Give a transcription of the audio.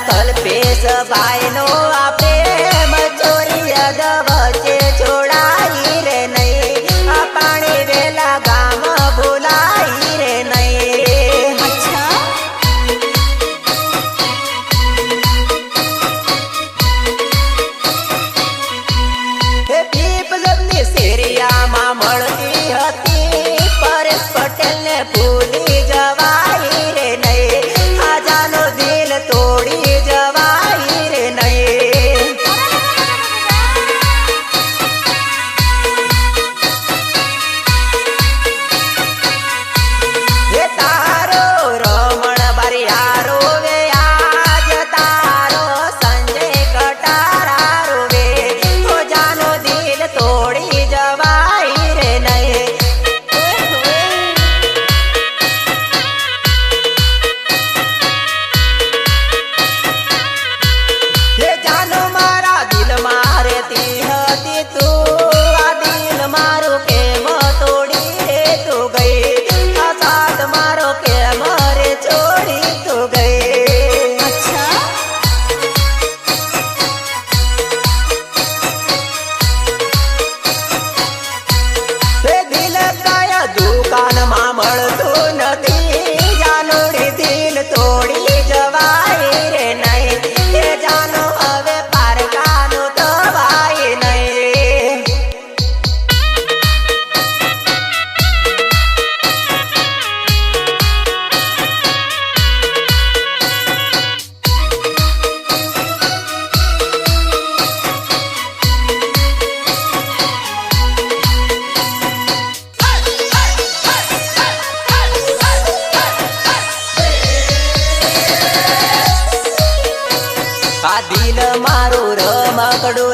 કલ્પેશ ભાઈ નો આ પ્રેમ ચોરી અદ વચ્ચે છોડાઈ રે નહીં આ પાણી વેલા ગામ ભૂલાઈ રે નહીં હે પીપલની શેરિયામાં મળતી હતી પરેશ પટેલ ને ભૂલી જવાઈ રે નહીં આજાનો દિલ તોડી જવાઈ રે નહીં હે તારો રમણ બરિયારો વે આજ તારો સંજય કટારા રોવે ઓ જાનો દિલ તોડી જવાઈ રે નહીં હે જાનો મારા દિલ મારેતી હતી તું આ દિલ મારું કેમ તોડી રે તું ગઈ આ સાથ મારો કેમ રે છોડી તું ગઈ હે દિલ કયા દુકાનમાં મળતું નથી જાનોડી દિલ તોડી જવાય રે નહીં હે જાનો હવે પારકાનું દવાય નહીં આ દિલ મારું રમકડું